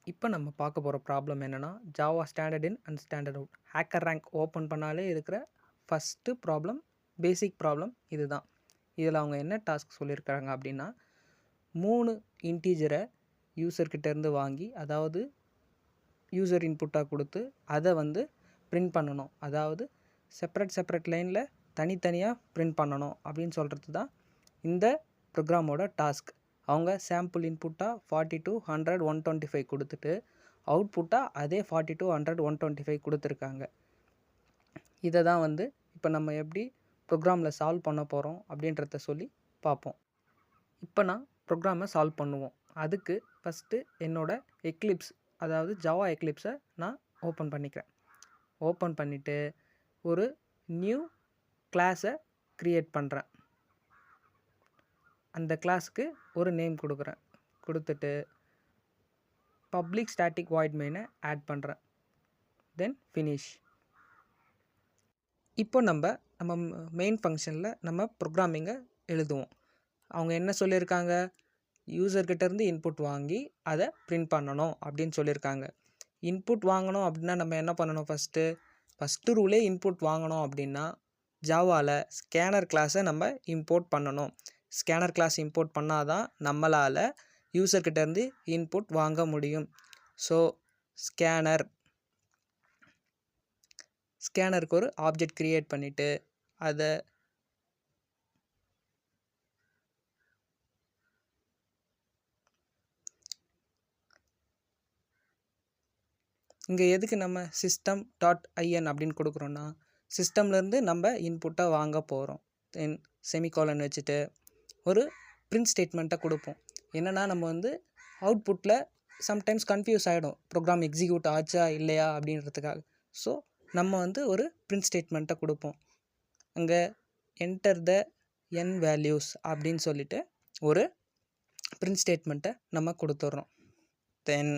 இப்போ நம்ம பார்க்க போகிற ப்ராப்ளம் என்னென்னா Java standard in and standard out hacker rank open பண்ணாலே இருக்கிற ஃபஸ்ட்டு ப்ராப்ளம் பேசிக் ப்ராப்ளம் இதுதான். இதில் அவங்க என்ன டாஸ்க் சொல்லியிருக்காங்க அப்படின்னா 3 இன்டீஜரை யூசர்கிட்டேருந்து வாங்கி, அதாவது யூசர் இன்புட்டாக கொடுத்து அதை பிரிண்ட் பண்ணணும். அதாவது செப்பரேட் லைனில் தனித்தனியாக பிரிண்ட் பண்ணணும் அப்படின்னு சொல்கிறது தான் இந்த ப்ரோக்ராமோட டாஸ்க். அவங்க சாம்பிள் இன்புட்டாக 42, 100, 125 கொடுத்துட்டு அவுட்புட்டாக அதே 42, 100, 125 கொடுத்துருக்காங்க. இதை தான் இப்போ நம்ம எப்படி ப்ரோக்ராமில் சால்வ் பண்ண போகிறோம் அப்படின்றத சொல்லி பார்ப்போம். இப்போ நான் ப்ரோக்ராமை சால்வ் பண்ணுவோம். அதுக்கு ஃபஸ்ட்டு என்னோடய எக்லிப்ஸ், அதாவது ஜாவா எக்லிப்ஸை நான் ஓப்பன் பண்ணிக்கிறேன். ஓப்பன் பண்ணிவிட்டு ஒரு நியூ கிளாஸை க்ரியேட் பண்ணுறேன். அந்த கிளாஸுக்கு ஒரு நேம் கொடுக்குறேன். கொடுத்துட்டு பப்ளிக் ஸ்டாட்டிக் வாய்ட் மெயினை ஆட் பண்ணுறேன். தென் ஃபினிஷ். இப்போ நம்ம மெயின் ஃபங்க்ஷனில் நம்ம ப்ரோக்ராமிங்கை எழுதுவோம். அவங்க என்ன சொல்லியிருக்காங்க, யூசர்கிட்டேருந்து இன்புட் வாங்கி அதை பிரிண்ட் பண்ணணும் அப்படின்னு சொல்லியிருக்காங்க. இன்புட் வாங்கணும் அப்படின்னா நம்ம என்ன பண்ணணும், ஃபஸ்ட்டு ரூலே இன்புட் வாங்கணும் அப்படின்னா ஜாவாவில் ஸ்கேனர் கிளாஸை நம்ம இம்போர்ட் பண்ணணும். ஸ்கேனர் கிளாஸ் இம்போர்ட் பண்ணால் தான் நம்மளால் யூசர்கிட்டேருந்து இன்புட் வாங்க முடியும். ஸோ ஸ்கேனருக்கு ஒரு ஆப்ஜெக்ட் க்ரியேட் பண்ணிவிட்டு அதை இங்கே எதுக்கு நம்ம system.in அப்படின்னு கொடுக்குறோன்னா, சிஸ்டம்லேருந்து நம்ம இன்புட்டாக வாங்க போகிறோம். தென் செமிகோலன் வச்சுட்டு ஒரு பிரிண்ட் ஸ்டேட்மெண்ட்டை கொடுப்போம். என்னென்னா நம்ம அவுட்புட்டில் சம்டைம்ஸ் கன்ஃபியூஸ் ஆகிடும், ப்ரோக்ராம் எக்ஸிக்யூட் ஆச்சா இல்லையா அப்படின்றதுக்காக. ஸோ நம்ம ஒரு பிரிண்ட் ஸ்டேட்மெண்ட்டை கொடுப்போம். அங்கே என்டர் த n வேல்யூஸ் அப்படின்னு சொல்லிட்டு ஒரு பிரிண்ட் ஸ்டேட்மெண்ட்டை நம்ம கொடுத்துட்றோம். தென்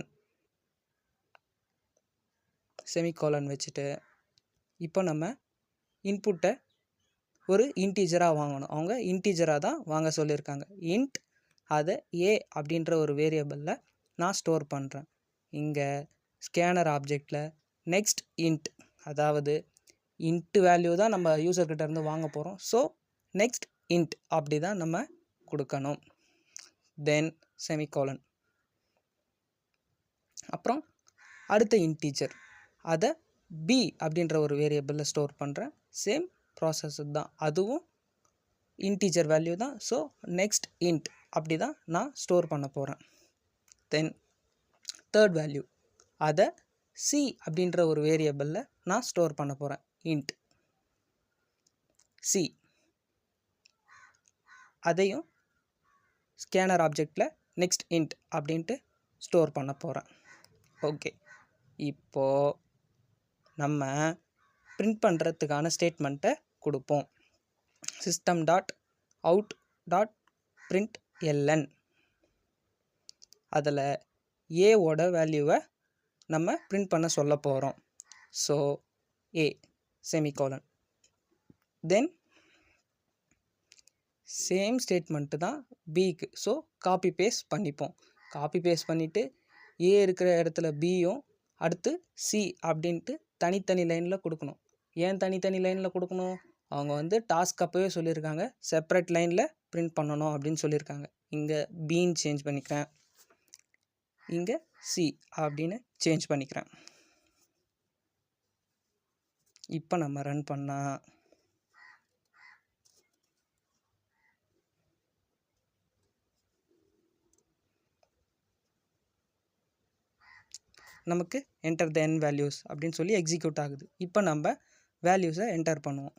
செமிகோலன் வச்சுட்டு இப்போ நம்ம இன்புட்டை ஒரு இன்டீஜராக வாங்கணும். அவங்க இன்டீஜராக தான் வாங்க சொல்லியிருக்காங்க. இன்ட் அதை a அப்படின்ற ஒரு வேரியபிளில் நான் ஸ்டோர் பண்ணுறேன். இங்கே ஸ்கேனர் ஆப்ஜெக்டில் நெக்ஸ்ட் இன்ட், அதாவது இன்ட் வேல்யூ தான் நம்ம யூசர்கிட்ட இருந்து வாங்க போகிறோம். ஸோ நெக்ஸ்ட் இன்ட் அப்படி தான் நம்ம கொடுக்கணும். தென் செமிகோலன். அப்புறம் அடுத்த இன்டீஜர், அதை b அப்படின்ற ஒரு வேரியபிளில் ஸ்டோர் பண்ணுறேன். சேம் ப்ராசஸ் தான், அதுவும் இன்டீஜர் வேல்யூ தான். ஸோ நெக்ஸ்ட் இன்ட் அப்படி தான் நான் ஸ்டோர் பண்ண போகிறேன். தென் தேர்ட் வேல்யூ, அதை c அப்படின்ற ஒரு வேரியபிளில் நான் ஸ்டோர் பண்ண போகிறேன். இன்ட் c, அதையும் ஸ்கேனர் ஆப்ஜெக்டில் நெக்ஸ்ட் இன்ட் அப்படின்ட்டு ஸ்டோர் பண்ண போகிறேன். ஓகே, இப்போது நம்ம பிரிண்ட் பண்ணுறதுக்கான ஸ்டேட்மெண்ட்டை கொடுப்போம். system.out.println. அதில் ஏவோட வேல்யூவை நம்ம பிரிண்ட் பண்ண சொல்ல போகிறோம். So a semicolon. Then same statement தான் பிக்கு. ஸோ காப்பி பேஸ்ட் பண்ணிப்போம். காப்பி பேஸ்ட் பண்ணிவிட்டு a இருக்கிற இடத்துல பியும் அடுத்து c அப்படின்ட்டு தனித்தனி லைனில் கொடுக்கணும். ஏன் தனித்தனி லைனில் கொடுக்கணும், அவங்க டாஸ்க் அப்போவே சொல்லியிருக்காங்க செப்பரேட் லைனில் பிரிண்ட் பண்ணணும் அப்படின்னு சொல்லியிருக்காங்க. இங்கே பின்னு சேஞ்ச் பண்ணிக்கிறேன், இங்கே c அப்படின்னு சேஞ்ச் பண்ணிக்கிறேன். இப்போ நம்ம ரன் பண்ணால் நமக்கு என்டர் த n வேல்யூஸ் அப்படின்னு சொல்லி எக்ஸிக்யூட் ஆகுது. இப்போ நம்ம வேல்யூஸை என்டர் பண்ணுவோம்.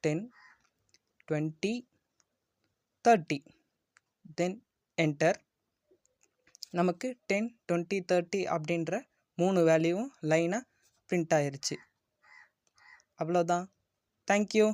10, 20, 30. தென் என்டர். நமக்கு 10, 20, 30 அப்படின்ற 3 வேல்யூவும் லைனாக பிரிண்ட் ஆயிடுச்சு. அவ்வளோதான். தேங்க்யூ.